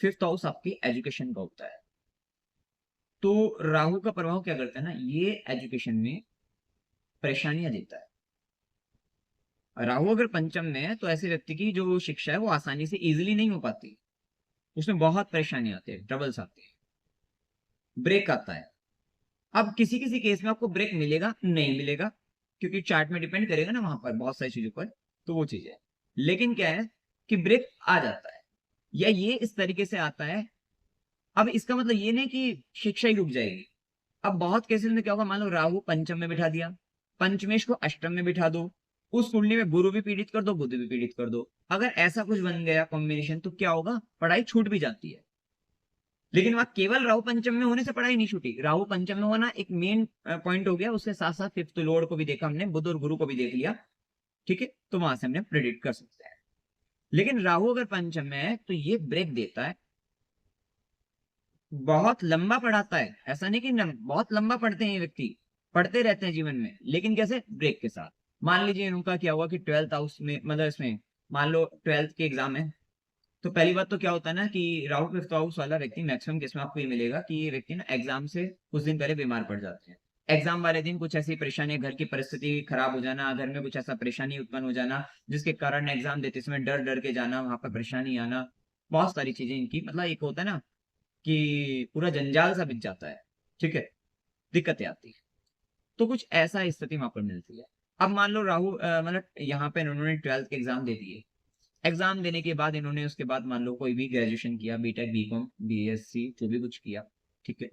Fifth house आपकी education का होता है। तो राहु का प्रभाव क्या करता है ना, ये एजुकेशन में परेशानियां देता है। राहु अगर पंचम में है तो ऐसे व्यक्ति की जो शिक्षा है वो आसानी से इजीली नहीं हो पाती, उसमें बहुत परेशानी आती है, ट्रबल्स आती है, ब्रेक आता है। अब किसी किसी केस में आपको ब्रेक मिलेगा, नहीं मिलेगा, क्योंकि चार्ट में डिपेंड करेगा ना वहां पर बहुत सारी चीजों पर। तो वो चीज है, लेकिन क्या है कि ब्रेक आ जाता है, या ये इस तरीके से आता है। अब इसका मतलब ये नहीं कि शिक्षा ही रुक जाएगी। अब बहुत केसेस में क्या होगा, मान लो राहु पंचम में बिठा दिया, पंचमेश को अष्टम में बिठा दो, उस कुंडली में गुरु भी पीड़ित कर दो, बुध भी पीड़ित कर दो। अगर ऐसा कुछ बन गया कॉम्बिनेशन तो क्या होगा, पढ़ाई छूट भी जाती है। लेकिन वहां केवल राहु पंचम में होने से पढ़ाई नहीं छूटी, राहु पंचम में होना एक मेन पॉइंट हो गया, उसके साथ साथ फिफ्थ लॉर्ड को भी देखा हमने, बुध और गुरु को भी देख लिया। ठीक है, तो वहां से हमने प्रेडिक्ट कर सकते हैं। लेकिन राहु अगर पंचम में है तो ये ब्रेक देता है, बहुत लंबा पढ़ाता है। ऐसा नहीं कि बहुत लंबा पढ़ते हैं ये व्यक्ति, पढ़ते रहते हैं जीवन में, लेकिन कैसे, ब्रेक के साथ। मान लीजिए उनका क्या हुआ कि ट्वेल्थ हाउस में, मतलब इसमें मान लो ट्वेल्थ के एग्जाम है। तो पहली बात तो क्या होता है ना कि राहु फिफ्थ हाउस वाला व्यक्ति मैक्सिमम केस में आपको ये मिलेगा कि ये व्यक्ति ना एग्जाम से कुछ दिन पहले बीमार पड़ जाते हैं। एग्जाम वाले दिन कुछ ऐसी परेशानी, घर की परिस्थिति खराब हो जाना, घर में कुछ ऐसा परेशानी उत्पन्न हो जाना, जिसके कारण एग्जाम देते समय डर डर के जाना, वहां पर परेशानी आना, बहुत सारी चीजें इनकी, मतलब एक होता है ना कि पूरा जंजाल सा बिक जाता है। ठीक है, दिक्कतें आती है। तो कुछ ऐसा स्थिति वहां पर मिलती है। अब मान लो राहु मतलब यहाँ पे इन्होंने ट्वेल्थ के एग्जाम दे दिए। एग्जाम देने के बाद इन्होंने उसके बाद मान लो कोई भी ग्रेजुएशन किया, बीटेक, बीकॉम, बीएससी, जो भी कुछ किया। ठीक है,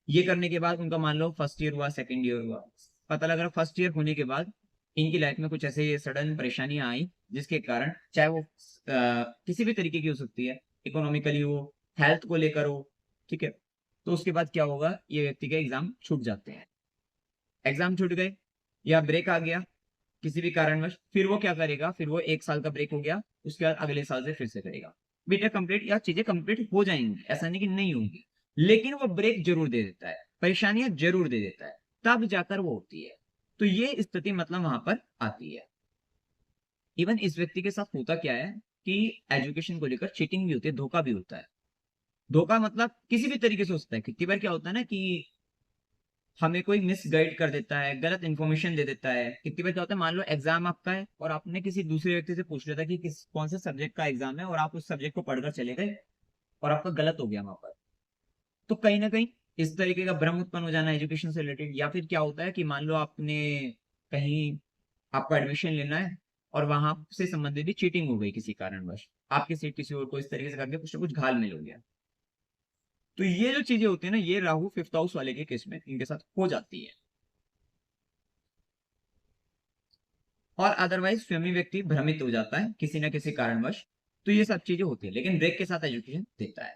ये करने के बाद उनका मान लो फर्स्ट ईयर हुआ, सेकंड ईयर हुआ। पता लग रहा फर्स्ट ईयर होने के बाद इनकी लाइफ में कुछ ऐसे सडन परेशानियां आई, जिसके कारण चाहे वो किसी भी तरीके की हो सकती है, इकोनॉमिकली हो, हेल्थ को लेकर हो। ठीक है, तो उसके बाद क्या होगा, ये व्यक्ति के एग्जाम छूट जाते हैं। एग्जाम छूट गए या ब्रेक आ गया किसी भी कारणवश, फिर वो क्या करेगा, फिर वो एक साल का ब्रेक हो गया, उसके बाद अगले साल से फिर से करेगा। बीटेक कंप्लीट या चीजें कंप्लीट हो जाएंगी, ऐसा नहीं कि नहीं होंगी, लेकिन वो ब्रेक जरूर दे देता है, परेशानियां जरूर दे देता है, तब जाकर वो होती है। तो ये स्थिति मतलब वहां पर आती है। इवन इस व्यक्ति के साथ होता क्या है कि एजुकेशन को लेकर चीटिंग भी होती है, धोखा भी होता है। धोखा मतलब किसी भी तरीके से हो सकता है। कितनी बार क्या होता है ना कि हमें कोई मिस गाइड कर देता है, गलत इन्फॉर्मेशन दे देता है। कितनी बार क्या होता है, मान लो एग्जाम आपका है और आपने किसी दूसरे व्यक्ति से पूछ लिया था कि किस कौन से सब्जेक्ट का एग्जाम है, और आप उस सब्जेक्ट को पढ़कर चले गए और आपका गलत हो गया वहां पर। तो कहीं ना कहीं इस तरीके का भ्रम उत्पन्न हो जाना एजुकेशन से रिलेटेड। या फिर क्या होता है कि मान लो आपने कहीं, आपको एडमिशन लेना है और वहां से संबंधित भी चीटिंग हो गई किसी कारणवश, आपकी सीट किसी और को इस तरीके से करके कुछ ना कुछ घाल मिल हो गया। तो ये जो चीजें होती है ना, ये राहु फिफ्थ हाउस वाले के केस में इनके साथ हो जाती है। और अदरवाइज स्वयं व्यक्ति भ्रमित हो जाता है किसी ना किसी कारणवश। तो ये सब चीजें होती है, लेकिन ब्रेक के साथ एजुकेशन देता है।